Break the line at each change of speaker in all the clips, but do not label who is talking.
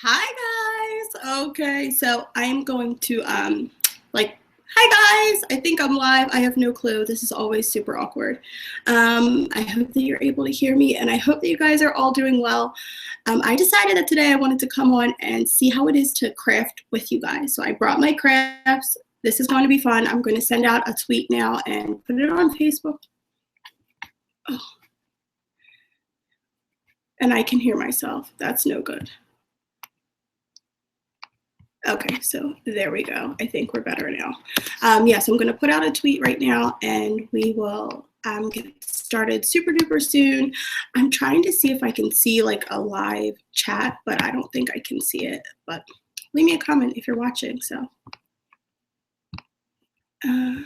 Hi guys. Okay, so I am going to hi guys. I think I'm live. I have no clue. This is always super awkward. I hope that you're able to hear me, and I hope that you guys are all doing well. I decided that today I wanted to come on and see how it is to craft with you guys. So I brought my crafts. This is going to be fun. I'm going to send out a tweet now and put it on Facebook. Oh. And I can hear myself. That's no good. Okay, so there we go. I think we're better now. Yes, I'm going to put out a tweet right now, and we will get started super duper soon. I'm trying to see if I can see like a live chat, but I don't think I can see it. But leave me a comment if you're watching. So, okay.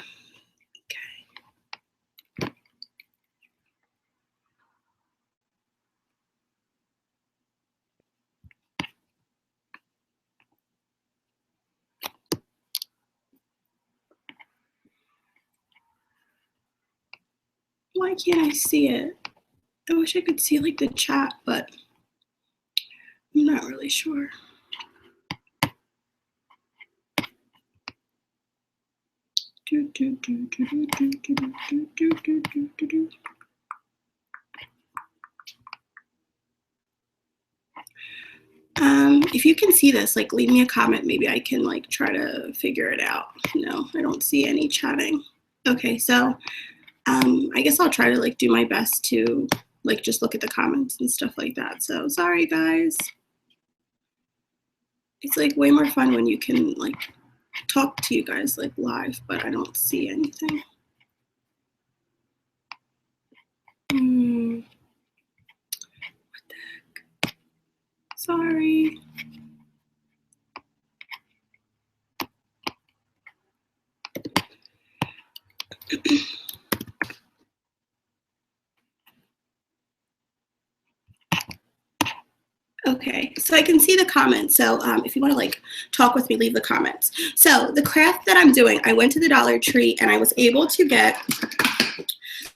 Why can't I see it? I wish I could see like the chat, but I'm not really sure. If you can see this, like leave me a comment. Maybe I can like try to figure it out. No, I don't see any chatting. Okay, so I guess I'll try to like do my best to like just look at the comments and stuff like that. So sorry guys. It's like way more fun when you can like talk to you guys like live, but I don't see anything. What the heck? Sorry. Okay, so I can see the comments. So if you want to like talk with me, leave the comments. So the craft that I'm doing, I went to the Dollar Tree and I was able to get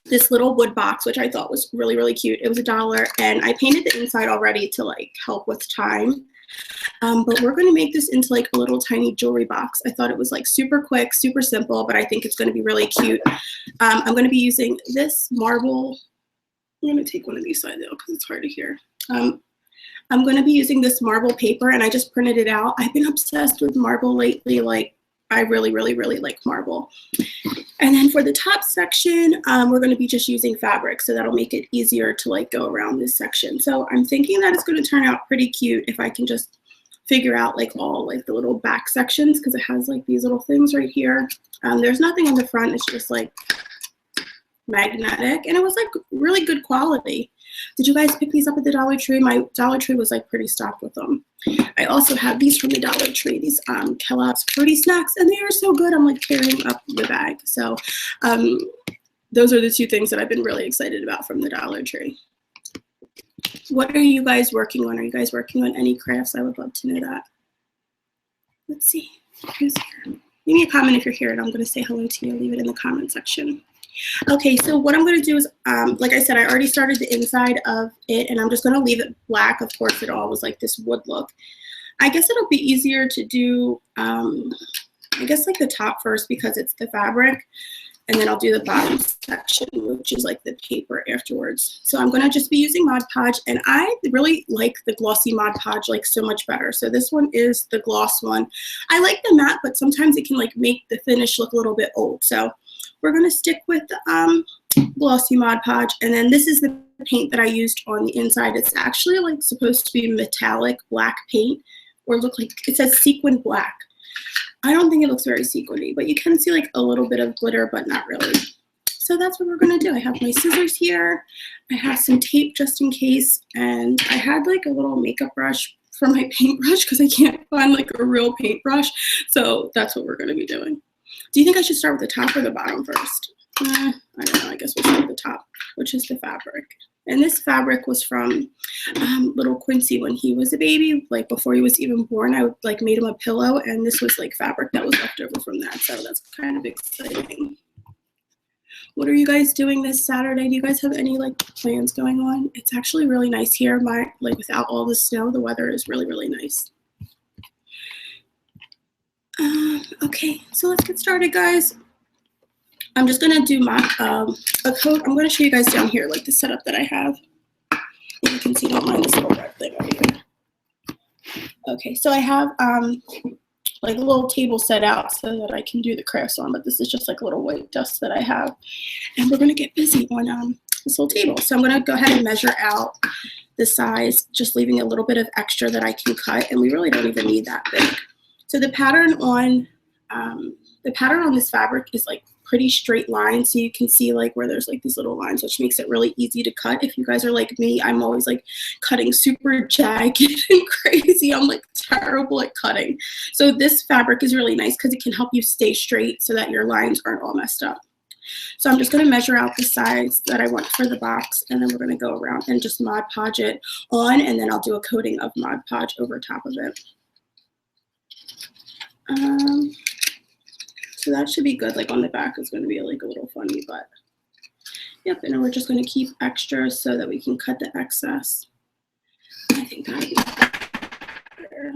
this little wood box, which I thought was really, really cute. It was $1, and I painted the inside already to like help with time. But we're going to make this into like a little tiny jewelry box. I thought it was like super quick, super simple, but I think it's going to be really cute. I'm going to be using this marble. I'm going to take one of these sides out because it's hard to hear. I'm going to be using this marble paper, and I just printed it out. I've been obsessed with marble lately. Like, I really, really, really like marble. And then for the top section, we're going to be just using fabric, so that'll make it easier to like go around this section. So I'm thinking that it's going to turn out pretty cute if I can just figure out like all like the little back sections, because it has like these little things right here. There's nothing on the front. It's just like magnetic, and it was like really good quality. Did you guys pick these up at the Dollar Tree? My Dollar Tree was like pretty stocked with them. I also have these from the Dollar Tree, these Kellogg's Fruity Snacks, and they are so good. I'm like tearing up the bag. So those are the two things that I've been really excited about from the Dollar Tree. What are you guys working on? Are you guys working on any crafts? I would love to know that. Let's see. Who's here? Leave me a comment if you're here, and I'm going to say hello to you. Leave it in the comment section. Okay, so what I'm going to do is, like I said, I already started the inside of it, and I'm just going to leave it black. Of course, it all was like this wood look. I guess it'll be easier to do, I guess, like the top first because it's the fabric, and then I'll do the bottom section, which is like the paper afterwards. So I'm going to just be using Mod Podge, and I really like the glossy Mod Podge like so much better. So this one is the gloss one. I like the matte, but sometimes it can like make the finish look a little bit old. So we're going to stick with glossy Mod Podge, and then this is the paint that I used on the inside. It's actually like supposed to be metallic black paint, or look like it says sequin black. I don't think it looks very sequiny, but you can see like a little bit of glitter, but not really. So that's what we're going to do. I have my scissors here. I have some tape just in case, and I had like a little makeup brush for my paintbrush because I can't find like a real paintbrush. So that's what we're going to be doing. Do you think I should start with the top or the bottom first? I don't know. I guess we'll start with the top, which is the fabric. And this fabric was from little Quincy when he was a baby, like before he was even born. I like made him a pillow, and this was like fabric that was left over from that. So that's kind of exciting. What are you guys doing this Saturday? Do you guys have any like plans going on? It's actually really nice here. Without all the snow, the weather is really, really nice. Okay, so let's get started, guys. I'm just gonna do my a coat. I'm gonna show you guys down here like the setup that I have. If you can see, don't mind this little red thing over here. Okay, so I have like a little table set out so that I can do the crafts on, but this is just like a little white dust that I have. And we're gonna get busy on this little table. So I'm gonna go ahead and measure out the size, just leaving a little bit of extra that I can cut, and we really don't even need that big. So the pattern on this fabric is like pretty straight lines, so you can see like where there's like these little lines, which makes it really easy to cut. If you guys are like me, I'm always like cutting super jagged and crazy. I'm like terrible at cutting. So this fabric is really nice because it can help you stay straight so that your lines aren't all messed up. So I'm just going to measure out the size that I want for the box, and then we're going to go around and just Mod Podge it on, and then I'll do a coating of Mod Podge over top of it. So that should be good. Like on the back is going to be like a little funny, but yep. And then we're just going to keep extra so that we can cut the excess. I think that would be better.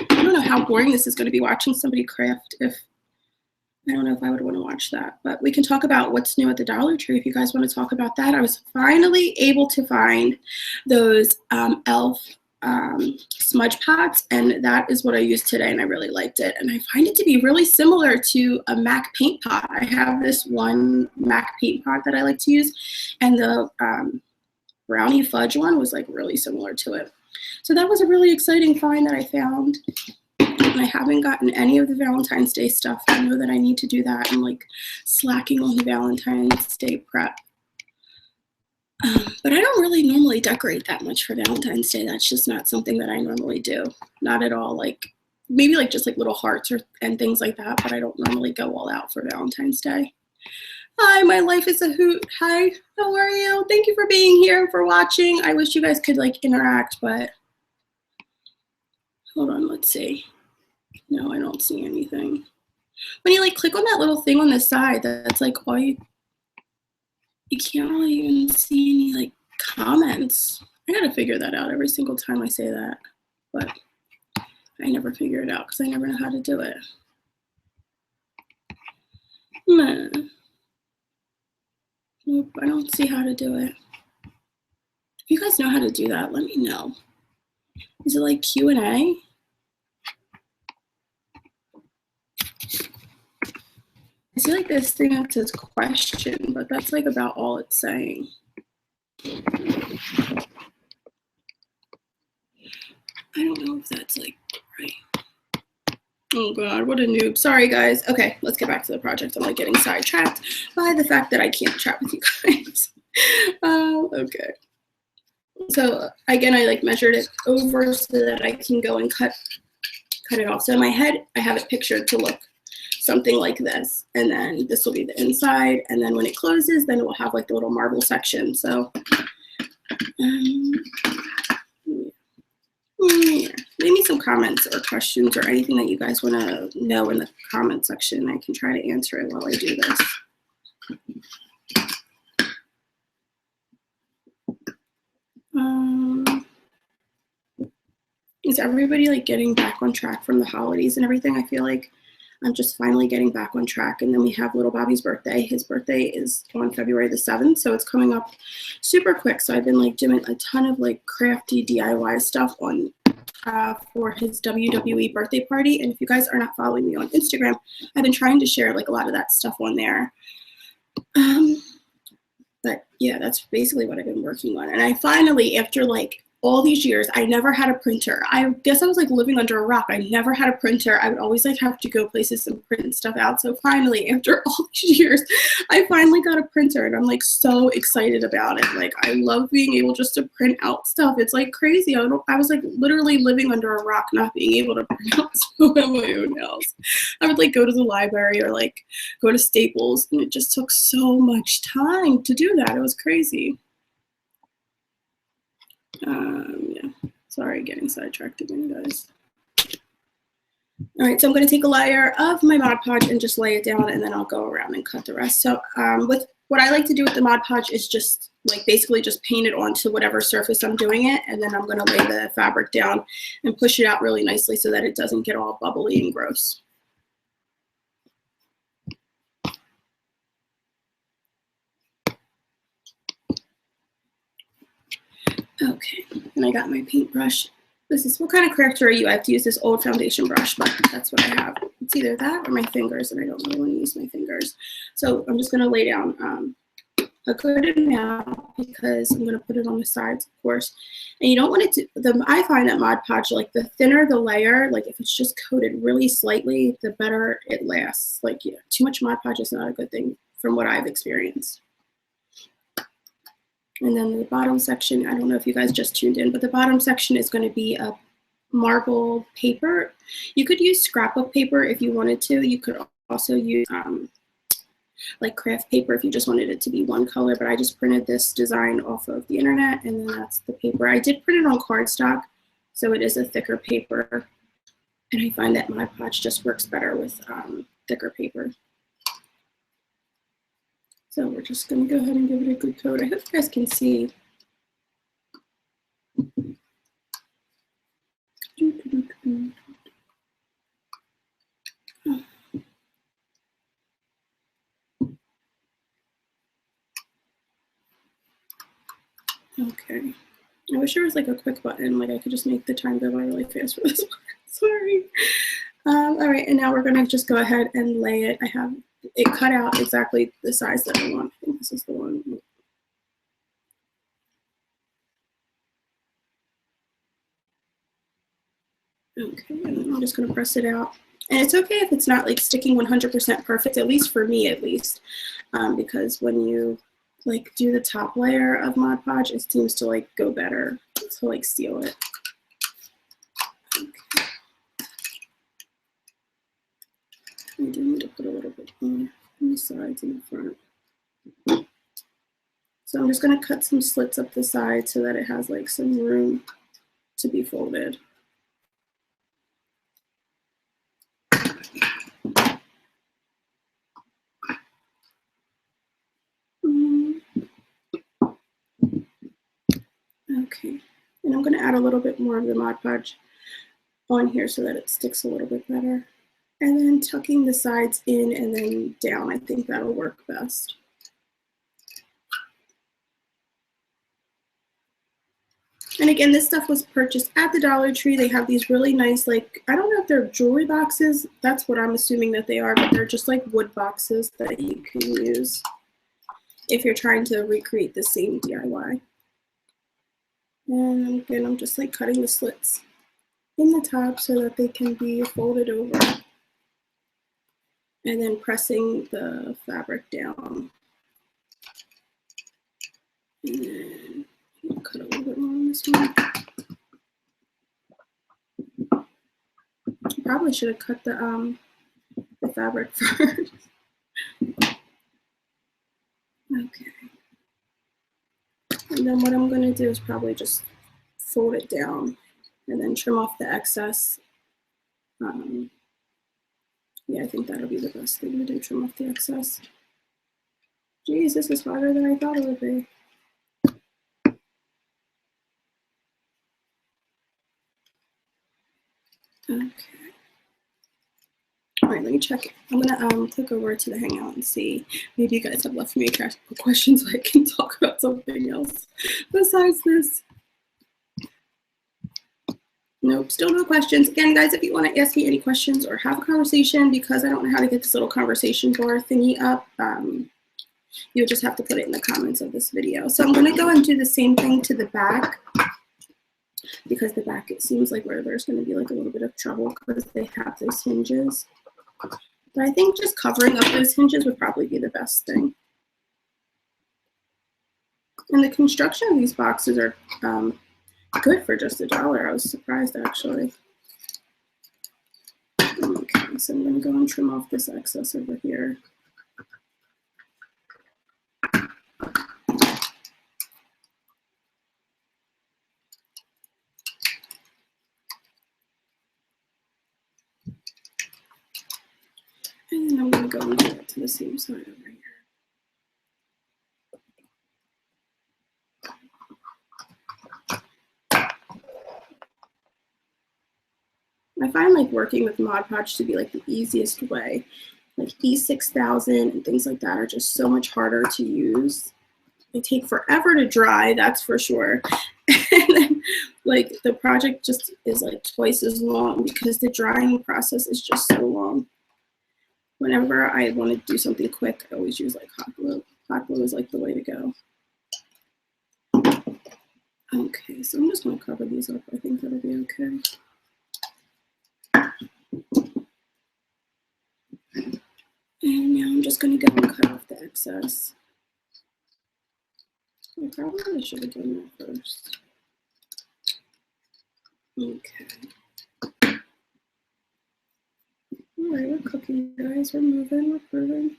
I don't know how boring this is going to be watching somebody craft. I don't know if I would want to watch that, but we can talk about what's new at the Dollar Tree if you guys want to talk about that. I was finally able to find those e.l.f. Smudge pots, and that is what I used today, and I really liked it. And I find it to be really similar to a MAC paint pot. I have this one MAC paint pot that I like to use, and the brownie fudge one was like really similar to it. So that was a really exciting find that I found. And I haven't gotten any of the Valentine's Day stuff. I know that I need to do that. I'm like slacking on the Valentine's Day prep. But I don't really normally decorate that much for Valentine's Day. That's just not something that I normally do. Not at all. Like maybe like just like little hearts and things like that, but I don't normally go all out for Valentine's Day. Hi, my life is a hoot. Hi, how are you? Thank you for being here and for watching. I wish you guys could like interact, but hold on, let's see. No, I don't see anything. When you like click on that little thing on the side, that's like all you can't really even see any like comments. I gotta figure that out every single time I say that, but I never figure it out because I never know how to do it. Nope, I don't see how to do it. If you guys know how to do that, let me know. Is it like Q&A? I see like this thing that says question, but that's like about all it's saying. I don't know if that's like right. Oh God, what a noob. Sorry guys. Okay, let's get back to the project. I'm like getting sidetracked by the fact that I can't chat with you guys. Okay. So again, I like measured it over so that I can go and cut it off. So in my head, I have it pictured to look something like this, and then this will be the inside, and then when it closes, then it will have like the little marble section. So leave me some comments or questions or anything that you guys want to know in the comment section. I can try to answer it while I do this. Is everybody like getting back on track from the holidays and everything? I feel like I'm just finally getting back on track. And then we have little Bobby's birthday. His birthday is on February the 7th, so it's coming up super quick. So I've been like doing a ton of like crafty DIY stuff on for his WWE birthday party. And if you guys are not following me on Instagram, I've been trying to share like a lot of that stuff on there. But yeah, that's basically what I've been working on. And I finally, after like all these years, I never had a printer. I guess I was like living under a rock. I never had a printer. I would always like have to go places and print stuff out. So finally, after all these years, I finally got a printer, and I'm like so excited about it. Like I love being able just to print out stuff. It's like crazy. I was like literally living under a rock, not being able to print out stuff at my own house. I would like go to the library or like go to Staples, and it just took so much time to do that. It was crazy. Yeah, sorry, getting sidetracked again, guys. All right, so I'm going to take a layer of my Mod Podge and just lay it down, and then I'll go around and cut the rest. So with what I like to do with the Mod Podge is just like basically just paint it onto whatever surface I'm doing it, and then I'm going to lay the fabric down and push it out really nicely so that it doesn't get all bubbly and gross. Okay, and I got my paintbrush. This is, what kind of crafter are you? I have to use this old foundation brush, but that's what I have. It's either that or my fingers, and I don't really want to use my fingers. So I'm just going to lay down a good amount because I'm going to put it on the sides, of course. And you don't want it to, I find that Mod Podge, like the thinner the layer, like if it's just coated really slightly, the better it lasts. Like, yeah, too much Mod Podge is not a good thing from what I've experienced. And then the bottom section, I don't know if you guys just tuned in, but the bottom section is going to be a marble paper. You could use scrapbook paper if you wanted to. You could also use like craft paper if you just wanted it to be one color, but I just printed this design off of the internet, and then that's the paper. I did print it on cardstock, so it is a thicker paper, and I find that Mod Podge just works better with thicker paper. So we're just going to go ahead and give it a good coat. I hope you guys can see. Okay. I wish there was like a quick button, like I could just make the time go by really fast for this one. Sorry. All right, and now we're going to just go ahead and lay it. I have it cut out exactly the size that I want. I think this is the one. Okay, and then I'm just going to press it out. And it's okay if it's not like sticking 100% perfect, at least for me at least, because when you like do the top layer of Mod Podge, it seems to like go better to like seal it. Okay. I do need to put a little bit more on the sides and the front. So I'm just going to cut some slits up the side so that it has like some room to be folded. Okay, and I'm going to add a little bit more of the Mod Podge on here so that it sticks a little bit better. And then tucking the sides in and then down, I think that'll work best. And again, this stuff was purchased at the Dollar Tree. They have these really nice, like, I don't know if they're jewelry boxes. That's what I'm assuming that they are, but they're just like wood boxes that you can use if you're trying to recreate the same DIY. And again, I'm just like cutting the slits in the top so that they can be folded over. And then pressing the fabric down. And then I'll cut a little bit more on this one. I probably should have cut the fabric first. Okay. And then what I'm going to do is probably just fold it down and then trim off the excess. Yeah, I think that'll be the best thing to do, trim off the excess. Geez, this is harder than I thought it would be. Okay. All right, let me check. I'm gonna click over to the Hangout and see. Maybe you guys have left me a question so I can talk about something else besides this. Nope, still no questions. Again, guys, if you want to ask me any questions or have a conversation, because I don't know how to get this little conversation bar thingy up, you'll just have to put it in the comments of this video. So I'm going to go and do the same thing to the back, because the back, it seems like where there's going to be like a little bit of trouble because they have those hinges. But I think just covering up those hinges would probably be the best thing. And the construction of these boxes are good for just $1. I was surprised, actually. Okay, so I'm going to go and trim off this excess over here. And I'm going to go and do it to the same side over here. I find like working with Mod Podge to be like the easiest way. Like E6000 and things like that are just so much harder to use. They take forever to dry, that's for sure. And then like the project just is like twice as long because the drying process is just so long. Whenever I want to do something quick, I always use like hot glue. Hot glue is like the way to go. Okay, so I'm just going to cover these up. I think that'll be okay. And now I'm just going to go and cut off the excess. I probably should have done that first. Okay. All right, we're cooking, guys. We're moving, we're proving.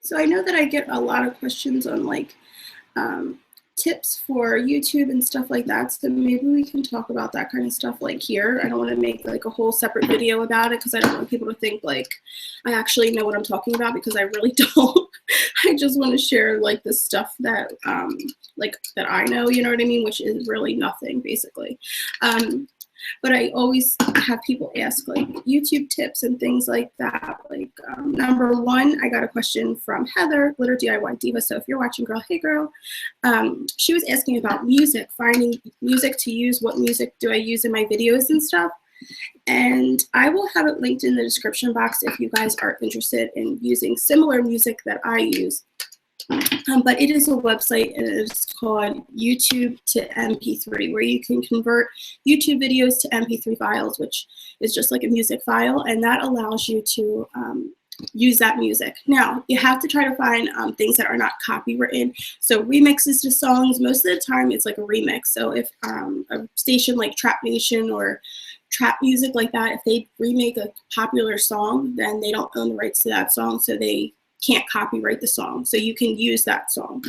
So I know that I get a lot of questions on like tips for YouTube and stuff like that. So maybe we can talk about that kind of stuff like here. I don't want to make like a whole separate video about it because I don't want people to think like I actually know what I'm talking about, because I really don't. I just want to share like the stuff that like that I know, you know what I mean, which is really nothing basically. But I always have people ask like YouTube tips and things like that. Like number one, I got a question from Heather, Glitter DIY Diva. So if you're watching, girl, hey girl. She was asking about music, finding music to use. What music do I use in my videos and stuff? And I will have it linked in the description box if you guys are interested in using similar music that I use. But it is a website, and it's called YouTube to MP3, where you can convert YouTube videos to MP3 files, which is just like a music file, and that allows you to use that music. Now, you have to try to find things that are not copywritten. So remixes to songs, most of the time it's like a remix. So if a station like Trap Nation or trap music like that, if they remake a popular song, then they don't own the rights to that song, so they can't copyright the song, so you can use that song.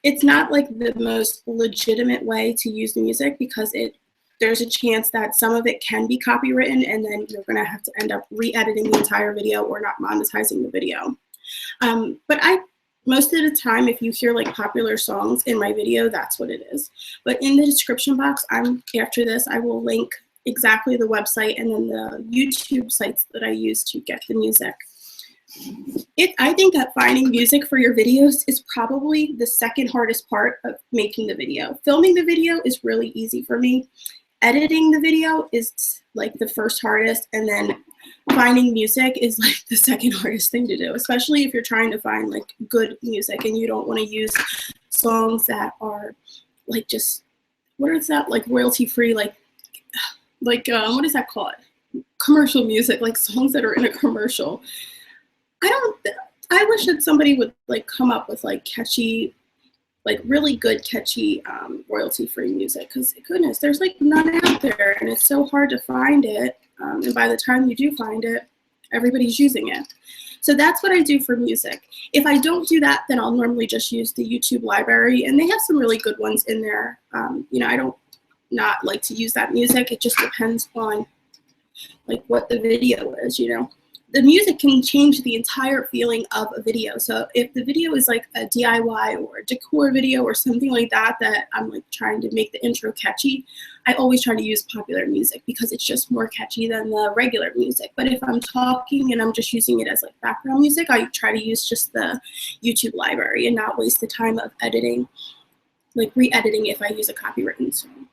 It's not like the most legitimate way to use the music, because there's a chance that some of it can be copywritten, and then you're going to have to end up re-editing the entire video or not monetizing the video. But most of the time, if you hear like popular songs in my video, that's what it is. But in the description box, after this, I will link exactly the website and then the YouTube sites that I use to get the music. I think that finding music for your videos is probably the second hardest part of making the video. Filming the video is really easy for me. Editing the video is like the first hardest, and then finding music is like the second hardest thing to do, especially if you're trying to find like good music and you don't want to use songs that are like just, what is that, like royalty free, like what is that called? Commercial music, like songs that are in a commercial. I wish that somebody would like come up with like catchy, like really good catchy royalty-free music, because goodness, there's like none out there, and it's so hard to find it. And by the time you do find it, everybody's using it. So that's what I do for music. If I don't do that, then I'll normally just use the YouTube library, and they have some really good ones in there. You know, I don't not like to use that music. It just depends on like what the video is, you know. The music can change the entire feeling of a video. So if the video is like a DIY or a decor video or something like that, that I'm like trying to make the intro catchy, I always try to use popular music because it's just more catchy than the regular music. But if I'm talking and I'm just using it as like background music, I try to use just the YouTube library and not waste the time of editing, like re-editing if I use a copywritten song.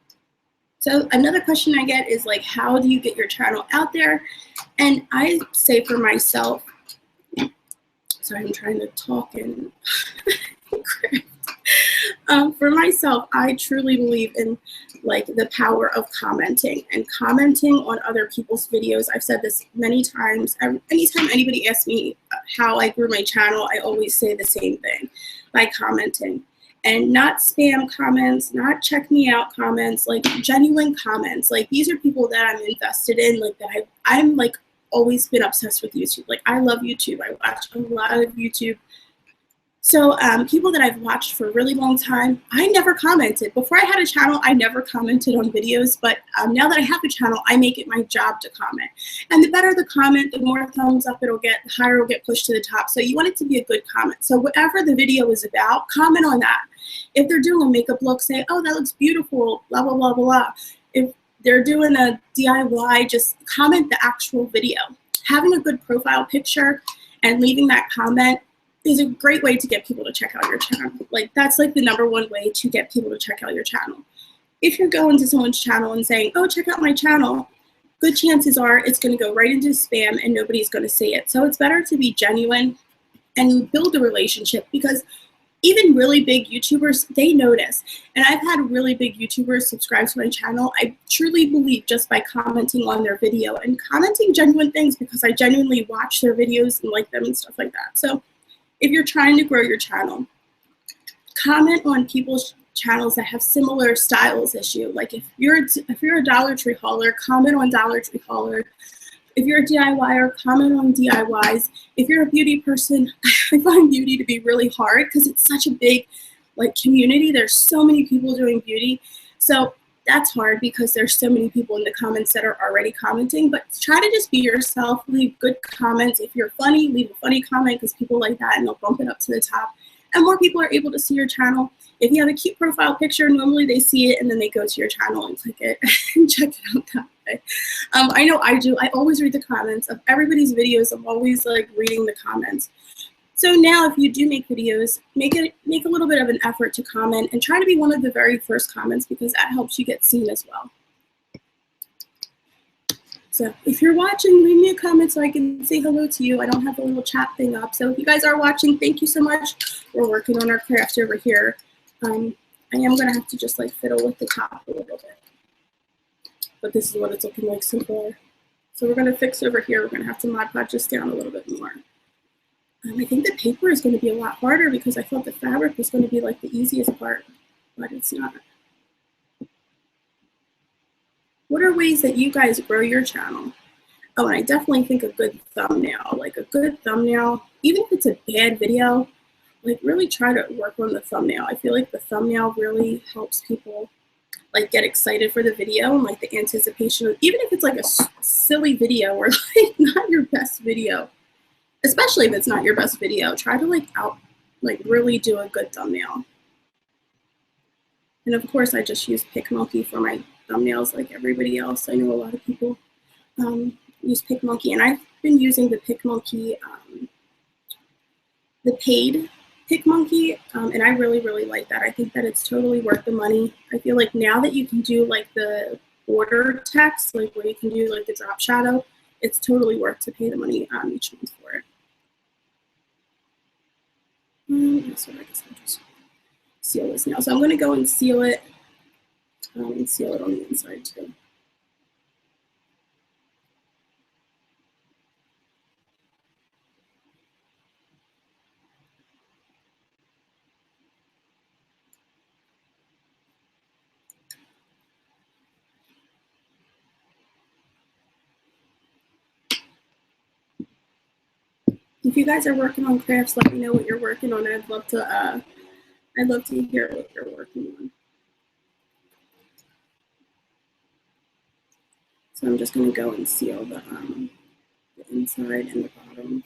So another question I get is like, how do you get your channel out there? And I say for myself, sorry, I'm trying to talk and for myself, I truly believe in like the power of commenting and commenting on other people's videos. I've said this many times. Anytime anybody asks me how I grew my channel, I always say the same thing, by commenting. And not spam comments, not check me out comments, like genuine comments. Like these are people that I'm invested in, like that I'm like always been obsessed with YouTube. Like I love YouTube. I watch a lot of YouTube So people that I've watched for a really long time, I never commented. Before I had a channel, I never commented on videos, but now that I have a channel, I make it my job to comment. And the better the comment, the more thumbs up it'll get, the higher it'll get pushed to the top. So you want it to be a good comment. So whatever the video is about, comment on that. If they're doing a makeup look, say, oh, that looks beautiful, blah, blah, blah, blah. If they're doing a DIY, just comment the actual video. Having a good profile picture and leaving that comment is a great way to get people to check out your channel. Like, that's like the #1 way to get people to check out your channel. If you're going to someone's channel and saying, oh, check out my channel, good chances are it's going to go right into spam and nobody's going to see it. So it's better to be genuine and build a relationship, because even really big YouTubers, they notice. And I've had really big YouTubers subscribe to my channel, I truly believe, just by commenting on their video and commenting genuine things, because I genuinely watch their videos and like them and stuff like that. So if you're trying to grow your channel, comment on people's channels that have similar styles as you. Like if you're a Dollar Tree hauler, comment on Dollar Tree hauler. If you're a DIYer, comment on DIYs. If you're a beauty person, I find beauty to be really hard because it's such a big community. There's so many people doing beauty. So that's hard because there's so many people in the comments that are already commenting. But try to just be yourself, leave good comments. If you're funny, leave a funny comment, because people like that and they'll bump it up to the top. And more people are able to see your channel. If you have a cute profile picture, normally they see it and then they go to your channel and click it and check it out that way. I know I do. I always read the comments of everybody's videos. I'm always reading the comments. So now if you do make videos, make a little bit of an effort to comment and try to be one of the very first comments, because that helps you get seen as well. So if you're watching, leave me a comment so I can say hello to you. I don't have a little chat thing up. So if you guys are watching, thank you so much. We're working on our crafts over here. I am going to have to just fiddle with the top a little bit. But this is what it's looking like so far. So we're going to fix over here. We're going to have to Mod Podge this down a little bit more. I think the paper is going to be a lot harder, because I thought the fabric was going to be the easiest part, but it's not. What are ways that you guys grow your channel? Oh, and I definitely think a good thumbnail, even if it's a bad video, really try to work on the thumbnail. I feel like the thumbnail really helps people get excited for the video, and the anticipation, even if it's a silly video or not your best video. Especially if it's not your best video, try to really do a good thumbnail. And of course, I just use PicMonkey for my thumbnails like everybody else. I know a lot of people use PicMonkey, and I've been using the PicMonkey, the paid PicMonkey, and I really, really like that. I think that it's totally worth the money. I feel like now that you can do the border text, where you can do the drop shadow, it's totally worth to pay the money each month for it. So I guess I'll just seal this now. So I'm going to go and seal it on the inside too. If you guys are working on crafts, let me know what you're working on. I'd love to hear what you're working on. So I'm just going to go and seal the inside and the bottom.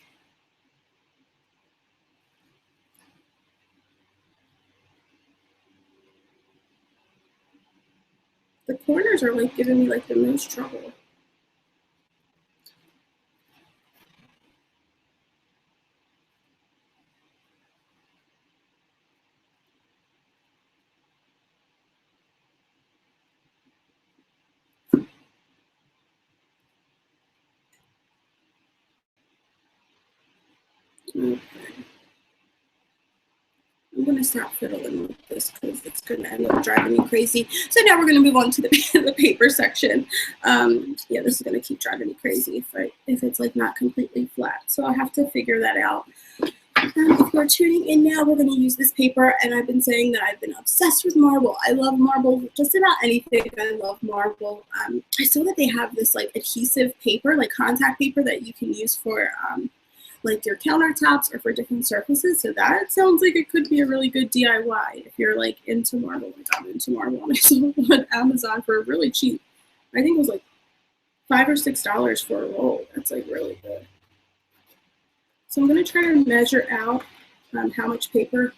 The corners are giving me the most trouble. Okay. I'm going to stop fiddling with this because it's going to end up driving me crazy. So now we're going to move on to the paper section. Yeah, this is going to keep driving me crazy if it's not completely flat. So I'll have to figure that out. If you're tuning in now, we're going to use this paper, and I've been saying that I've been obsessed with marble. I love marble, just about anything. I love marble. I saw that they have this adhesive paper, contact paper that you can use for like your countertops or for different surfaces. So that sounds like it could be a really good DIY if you're like into marble. Like I'm into marble, and I saw one on Amazon for really cheap. I think it was like $5 or $6 for a roll. That's like really good. So I'm going to try to measure out how much paper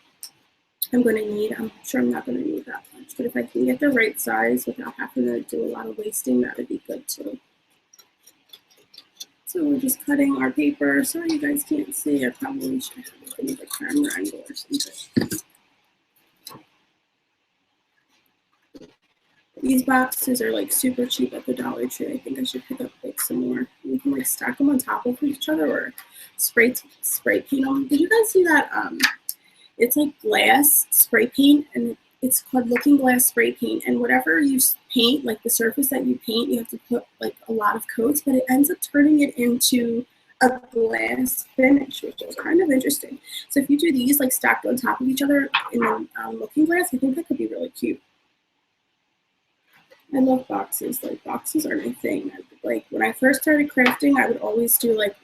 I'm going to need. I'm sure I'm not going to need that much, but if I can get the right size without having to do a lot of wasting, that would be good too. So we're just cutting our paper. Sorry you guys can't see. I probably should have another camera angle or something. These boxes are like super cheap at the Dollar Tree. I think I should pick up like some more. You can like stack them on top of each other or spray paint them. Did you guys see that? It's like glass spray paint, and it's called Looking Glass spray paint. And whatever you paint, like the surface that you paint, you have to put like a lot of coats, but it ends up turning it into a glass finish, which is kind of interesting. So if you do these like stacked on top of each other in the Looking Glass, I think that could be really cute. I love boxes. Like boxes are my thing. Like when I first started crafting, I would always do like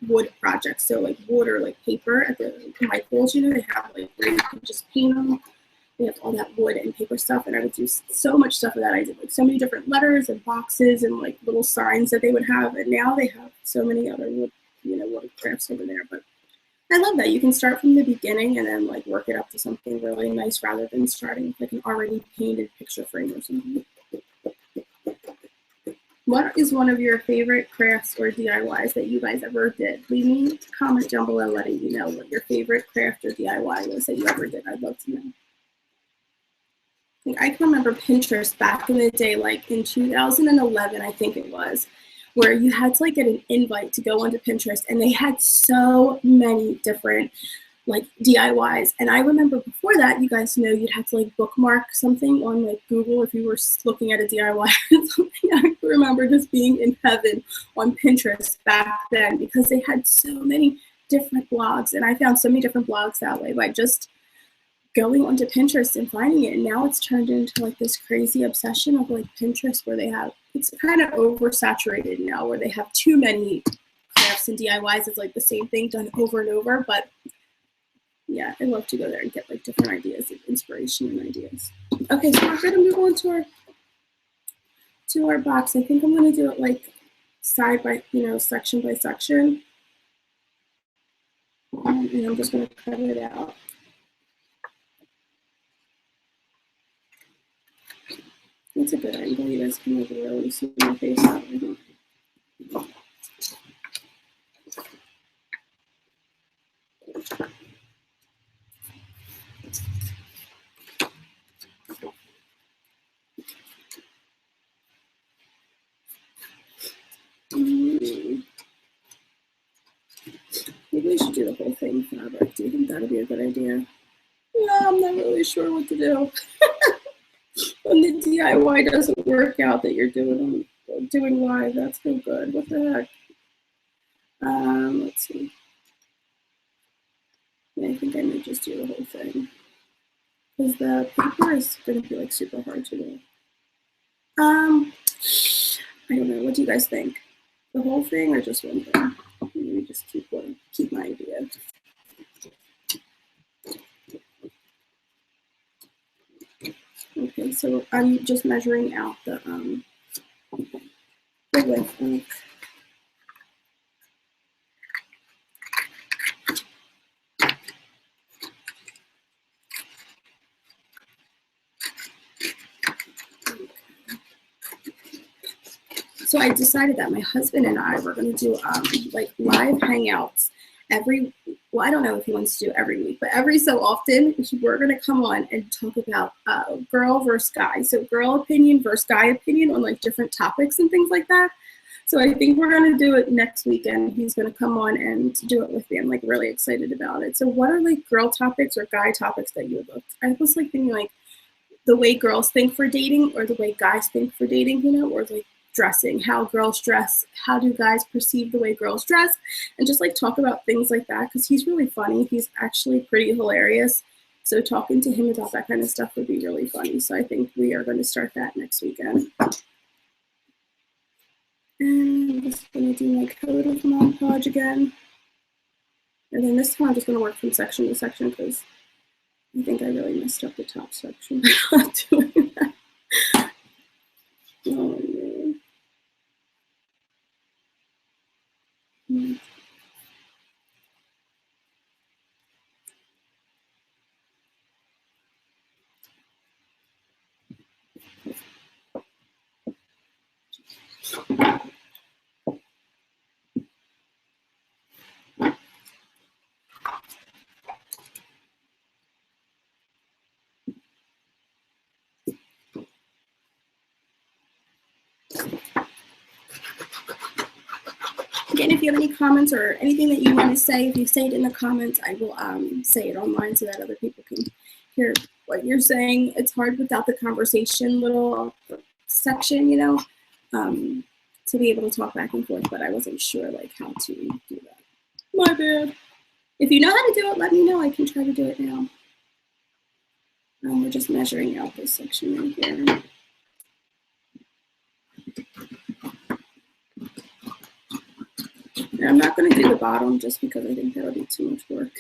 wood projects. So like wood or like paper at the my schools, you know, they have like where you can just paint them. They have all that wood and paper stuff, and I would do so much stuff with that. I did like so many different letters and boxes and like little signs that they would have. And now they have so many other wood, wood crafts over there. But I love that you can start from the beginning and then like work it up to something really nice rather than starting with like an already painted picture frame or something. What is one of your favorite crafts or DIYs that you guys ever did? Leave me a comment down below letting you know what your favorite craft or DIY was that you ever did. I'd love to know. I can remember Pinterest back in the day, like in 2011, I think it was, where you had to like get an invite to go onto Pinterest, and they had so many different like DIYs. And I remember before that, you guys know you'd have to like bookmark something on like Google if you were looking at a DIY or something. I remember just being in heaven on Pinterest back then because they had so many different blogs, and I found so many different blogs that way by just going onto Pinterest and finding it. And now it's turned into like this crazy obsession of like Pinterest where they have, it's kind of oversaturated now where they have too many crafts and DIYs. It's like the same thing done over and over, but yeah, I love to go there and get like different ideas and inspiration and ideas. Okay, so we're gonna move on to our box. I think I'm gonna do it like side by, section by section. And I'm just gonna cut it out. That's a good angle. You guys can like really see my face that way. Maybe we should do the whole thing fabric. Do you think that'd be a good idea? Yeah, I'm not really sure what to do. When the DIY doesn't work out that you're doing live, that's so good. What the heck? Let's see. Yeah, I think I may just do the whole thing. Because the paper is going to be like super hard to do. I don't know. What do you guys think? The whole thing or just one thing? Maybe just keep my idea. Okay, so I'm just measuring out the width. So I decided that my husband and I were going to do like live hangouts well, I don't know if he wants to do every week, but every so often we're going to come on and talk about girl versus guy. So girl opinion versus guy opinion on like different topics and things like that. So I think we're going to do it next weekend. He's going to come on and do it with me. I'm like really excited about it. So what are like girl topics or guy topics that you would love? I was like thinking like the way girls think for dating or the way guys think for dating, or like dressing, how girls dress, how do guys perceive the way girls dress, and just like talk about things like that because he's really funny. He's actually pretty hilarious. So talking to him about that kind of stuff would be really funny. So I think we are going to start that next weekend. And I'm just going to do my coat of Mod Podge again. And then this time I'm just going to work from section to section because I think I really messed up the top section by not doing that. Oh, man. Again, if you have any comments or anything that you want to say, if you say it in the comments, I will say it online so that other people can hear what you're saying. It's hard without the conversation little section, you know, to be able to talk back and forth, but I wasn't sure like how to do that. My bad. If you know how to do it, let me know. I can try to do it now. We're just measuring out this section right here. And I'm not going to do the bottom just because I think that'll be too much work.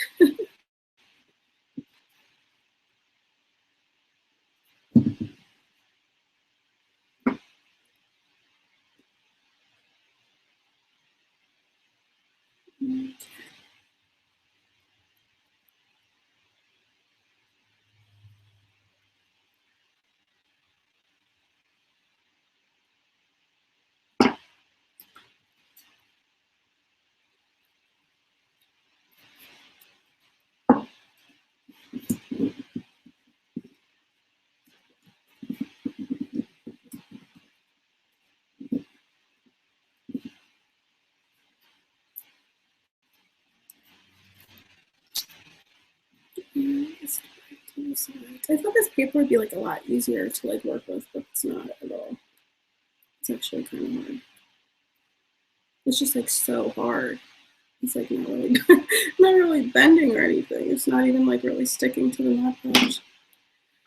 I thought this paper would be like a lot easier to like work with, but it's not at all. It's actually kind of hard. It's just like so hard. It's like not really, not really bending or anything. It's not even like really sticking to the Mod Podge.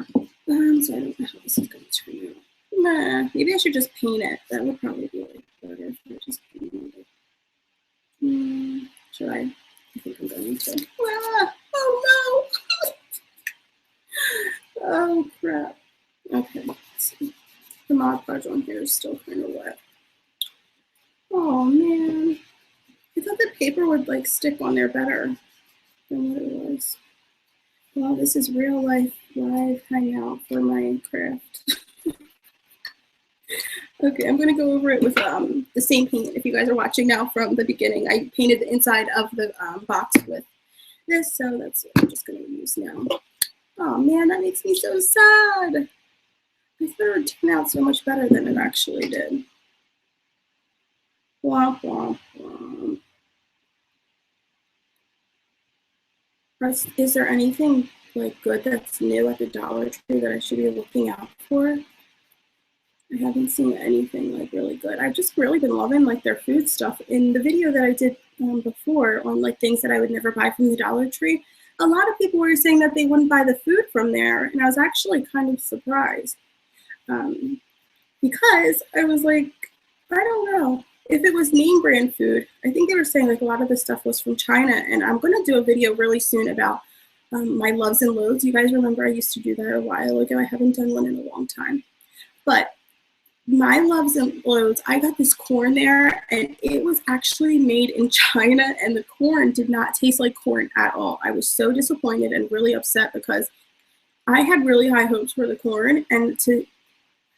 So I don't know how this is going to turn out. Nah, maybe I should just paint it. That would probably be like better if I just painted it. Should I? I think I'm going to. Ah, oh no! Oh crap. Okay, let's see. The Mod Podge on here is still kind of wet. Oh man. I thought the paper would like stick on there better than what it was. Well, this is real life live hangout for my craft. Okay, I'm gonna go over it with the same paint. If you guys are watching now from the beginning, I painted the inside of the box with this, so that's what I'm just gonna use now. Oh man, that makes me so sad. I thought it would turn out so much better than it actually did. Womp, womp, womp. Is there anything like good that's new at the Dollar Tree that I should be looking out for? I haven't seen anything like really good. I've just really been loving like their food stuff. In the video that I did before on like things that I would never buy from the Dollar Tree, a lot of people were saying that they wouldn't buy the food from there, and I was actually kind of surprised because I was like, I don't know. If it was name brand food, I think they were saying like a lot of the stuff was from China, and I'm going to do a video really soon about my loves and loathes. You guys remember I used to do that a while ago. I haven't done one in a long time. But my loves and loathes, I got this corn there, and it was actually made in China, and the corn did not taste like corn at all. I was so disappointed and really upset because I had really high hopes for the corn, and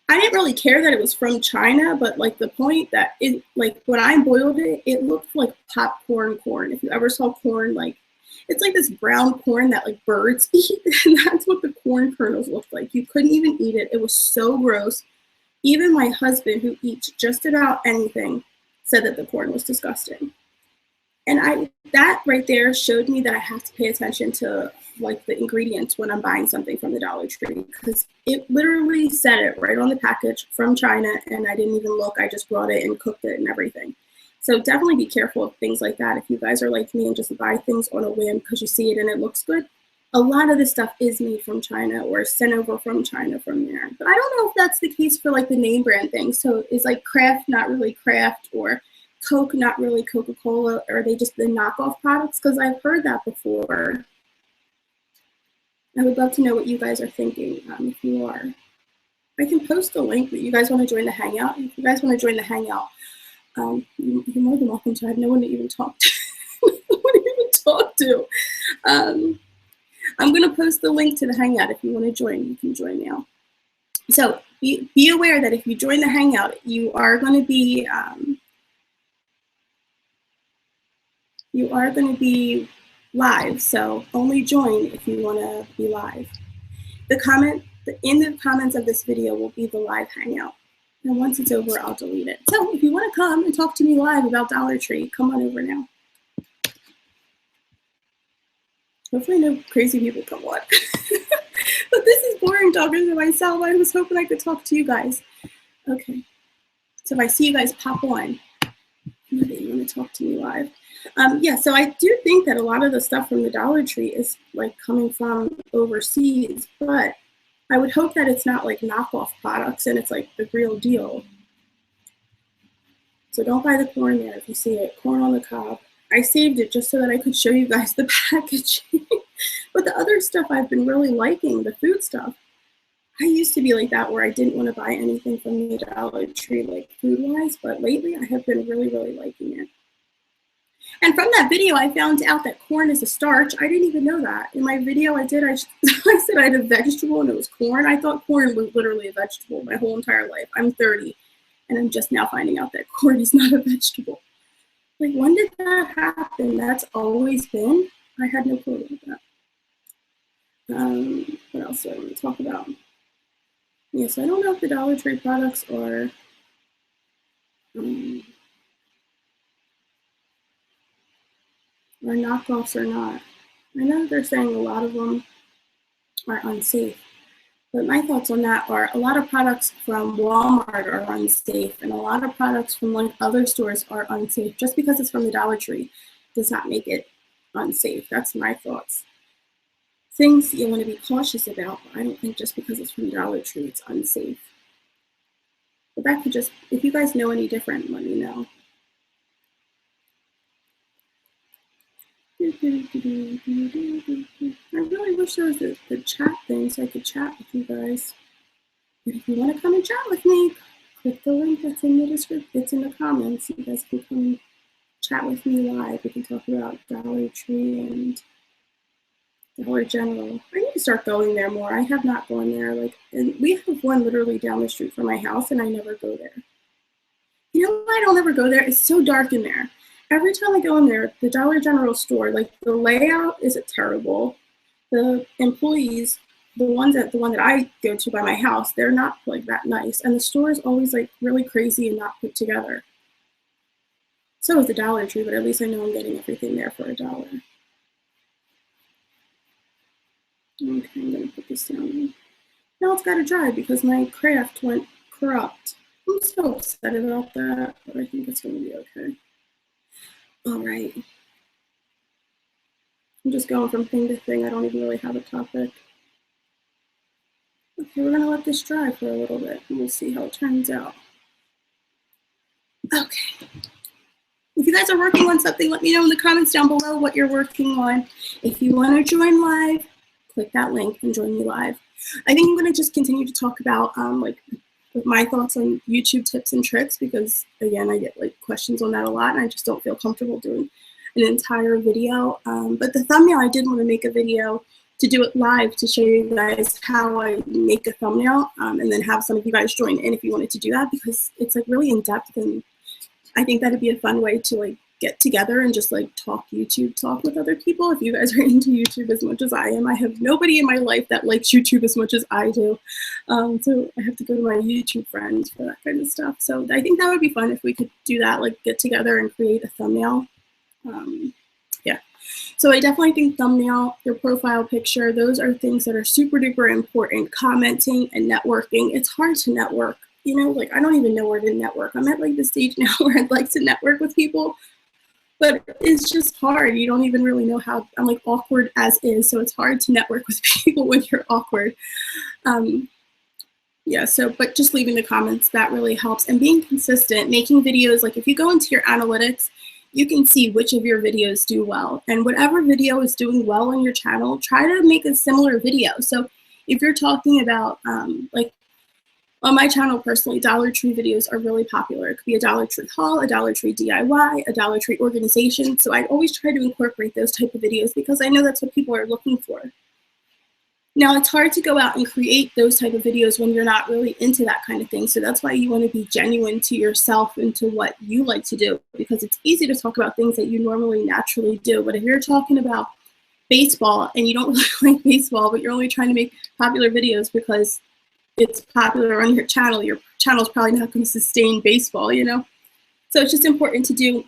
I didn't really care that it was from China, but like the point that it, like when I boiled it, it looked like popcorn corn. If you ever saw corn, like it's like this brown corn that like birds eat, and that's what the corn kernels looked like. You couldn't even eat it. It was so gross. Even my husband, who eats just about anything, said that the corn was disgusting. And that right there showed me that I have to pay attention to like the ingredients when I'm buying something from the Dollar Tree, because it literally said it right on the package from China, and I didn't even look. I just brought it and cooked it and everything. So definitely be careful of things like that. If you guys are like me and just buy things on a whim because you see it and it looks good, a lot of this stuff is made from China or sent over from China from there. But I don't know if that's the case for like the name brand thing. So is like craft not really craft, or Coke not really Coca-Cola? Or are they just the knockoff products? Because I've heard that before. I would love to know what you guys are thinking, if you are. I can post a link, but you guys want to join the Hangout? If you guys want to join the Hangout, you're more than welcome to. I have no one to even talk to. No one to even talk to. I'm going to post the link to the Hangout. If you want to join, you can join now. So be aware that if you join the Hangout, you are going to be live. So only join if you want to be live. In the comments of this video will be the live Hangout. And once it's over, I'll delete it. So if you want to come and talk to me live about Dollar Tree, come on over now. Hopefully no crazy people come on. But this is boring talking to myself. I was hoping I could talk to you guys. Okay. So if I see you guys pop on, you want to talk to me live. Yeah, so I do think that a lot of the stuff from the Dollar Tree is like coming from overseas, but I would hope that it's not like knockoff products and it's like the real deal. So don't buy the corn there if you see it. Corn on the cob. I saved it just so that I could show you guys the packaging. But the other stuff I've been really liking, the food stuff. I used to be like that where I didn't want to buy anything from the Dollar Tree, like food-wise, but lately I have been really, really liking it. And from that video, I found out that corn is a starch. I didn't even know that. In my video I did, I said I had a vegetable and it was corn. I thought corn was literally a vegetable my whole entire life. I'm 30, and I'm just now finding out that corn is not a vegetable. Like, when did that happen? That's always been? I had no clue about that. What else do I want to talk about? Yeah, so I don't know if the Dollar Tree products are knockoffs or not. I know they're saying a lot of them are unsafe, but my thoughts on that are a lot of products from Walmart are unsafe, and a lot of products from like other stores are unsafe. Just because it's from the Dollar Tree does not make it unsafe. That's my thoughts. Things you want to be cautious about, but I don't think just because it's from Dollar Tree it's unsafe. But that could just, if you guys know any different, let me know. I really wish there was the chat thing so I could chat with you guys. But if you want to come and chat with me, click the link that's in the description. It's in the comments. You guys can come and chat with me live. We can talk about Dollar Tree and Dollar General. I need to start going there more. I have not gone there. And we have one literally down the street from my house, and I never go there. You know why I don't ever go there? It's so dark in there. Every time I go in there, the Dollar General store, like the layout is terrible. The employees, the one that I go to by my house, they're not like that nice. And the store is always like really crazy and not put together. So is the Dollar Tree, but at least I know I'm getting everything there for $1. Okay, I'm gonna put this down. Now it's gotta dry because my craft went corrupt. I'm so upset about that, but I think it's gonna be okay. All right. I'm just going from thing to thing. I don't even really have a topic. Okay, we're gonna let this dry for a little bit and we'll see how it turns out. Okay. If you guys are working on something, let me know in the comments down below what you're working on. If you want to join live, click that link and join me live. I think I'm going to just continue to talk about like my thoughts on YouTube tips and tricks because, again, I get like questions on that a lot and I just don't feel comfortable doing an entire video. But the thumbnail, I did want to make a video to do it live to show you guys how I make a thumbnail and then have some of you guys join in if you wanted to do that because it's like really in depth and I think that'd be a fun way to like get together and just like talk YouTube talk with other people. If you guys are into YouTube as much as I am, I have nobody in my life that likes YouTube as much as I do. So I have to go to my YouTube friends for that kind of stuff. So I think that would be fun if we could do that, like get together and create a thumbnail. Yeah. So I definitely think thumbnail, your profile picture, those are things that are super duper important. Commenting and networking. It's hard to network. You know, like I don't even know where to network. I'm at like the stage now where I'd like to network with people, but it's just hard. You don't even really know how. I'm like awkward as is, so it's hard to network with people when you're awkward. Yeah, so, but just leaving the comments, that really helps. And being consistent, making videos, like if you go into your analytics, you can see which of your videos do well. And whatever video is doing well on your channel, try to make a similar video. So if you're talking about, like on my channel personally, Dollar Tree videos are really popular. It could be a Dollar Tree haul, a Dollar Tree DIY, a Dollar Tree organization. So I always try to incorporate those type of videos because I know that's what people are looking for. Now, it's hard to go out and create those type of videos when you're not really into that kind of thing. So that's why you want to be genuine to yourself and to what you like to do, because it's easy to talk about things that you normally naturally do. But if you're talking about baseball and you don't really like baseball, but you're only trying to make popular videos because it's popular on your channel's probably not going to sustain baseball, you know? So it's just important to do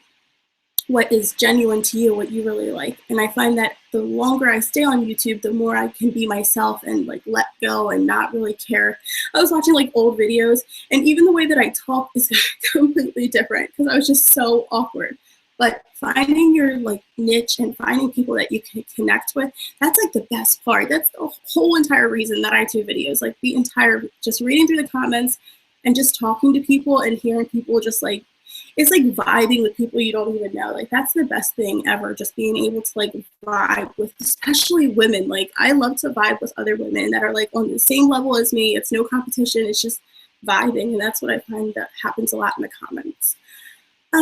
what is genuine to you, what you really like. And I find that the longer I stay on YouTube, the more I can be myself and like let go and not really care. I was watching like old videos, and even the way that I talk is completely different because I was just so awkward. But finding your like niche and finding people that you can connect with, that's like the best part. That's the whole entire reason that I do videos, like the entire, just reading through the comments and just talking to people and hearing people just like, it's like vibing with people you don't even know. Like that's the best thing ever, just being able to like vibe with, especially women. Like I love to vibe with other women that are like on the same level as me. It's no competition, it's just vibing. And that's what I find that happens a lot in the comments.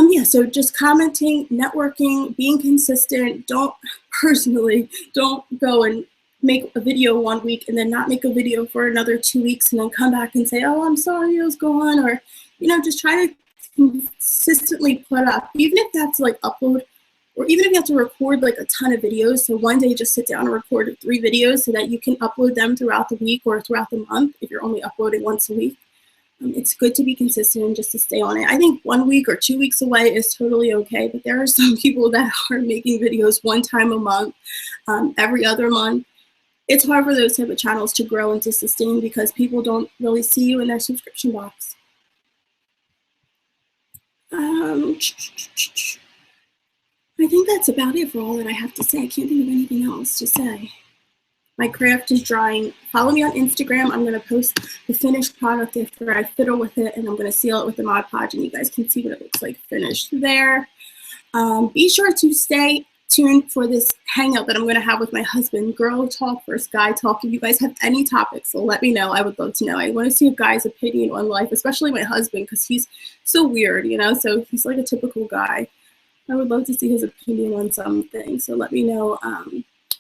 Yeah, so just commenting, networking, being consistent. Don't go and make a video 1 week and then not make a video for another 2 weeks and then come back and say, oh, I'm sorry, it was gone. Or, you know, just try to consistently put up, even if that's like upload, or even if you have to record like a ton of videos. So one day just sit down and record 3 videos so that you can upload them throughout the week or throughout the month if you're only uploading once a week. It's good to be consistent and just to stay on it. I think 1 week or 2 weeks away is totally okay, but there are some people that are making videos 1 time a month, every other month. It's hard for those type of channels to grow and to sustain because people don't really see you in their subscription box. I think that's about it for all that I have to say. I can't think of anything else to say. My craft is drying. Follow me on Instagram. I'm going to post the finished product after I fiddle with it, and I'm going to seal it with the Mod Podge, and you guys can see what it looks like finished there. Be sure to stay tuned for this hangout that I'm going to have with my husband. Girl talk versus guy talk. If you guys have any topics, so let me know. I would love to know. I want to see a guy's opinion on life, especially my husband, because he's so weird, you know? So he's like a typical guy. I would love to see his opinion on something. So let me know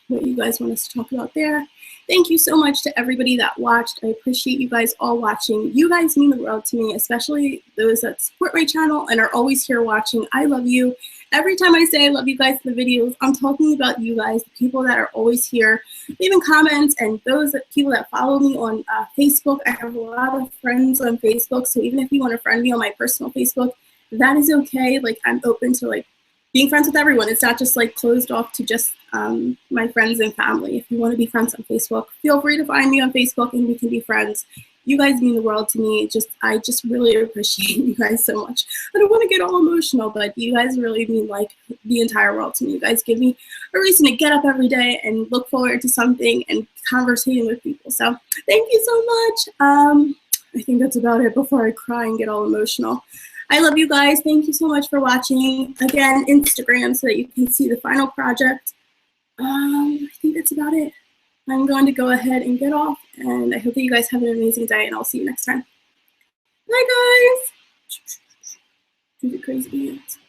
what you guys want us to talk about there. Thank you so much to everybody that watched. I appreciate you guys all watching. You guys mean the world to me, especially those that support my channel and are always here watching. I love you. Every time I say I love you guys in the videos, I'm talking about you guys, the people that are always here, leaving comments, and those people that follow me on Facebook. I have a lot of friends on Facebook, so even if you want to friend me on my personal Facebook, that is okay. Like I'm open to like being friends with everyone. It's not just like closed off to just my friends and family. If you want to be friends on Facebook, feel free to find me on Facebook and we can be friends. You guys mean the world to me. I just really appreciate you guys so much. I don't want to get all emotional, but you guys really mean like the entire world to me. You guys give me a reason to get up every day and look forward to something and conversating with people. So thank you so much. I think that's about it before I cry and get all emotional. I love you guys. Thank you so much for watching. Again, Instagram so that you can see the final project. I think that's about it. I'm going to go ahead and get off, and I hope that you guys have an amazing day, and I'll see you next time. Bye, guys. Do the crazy hands.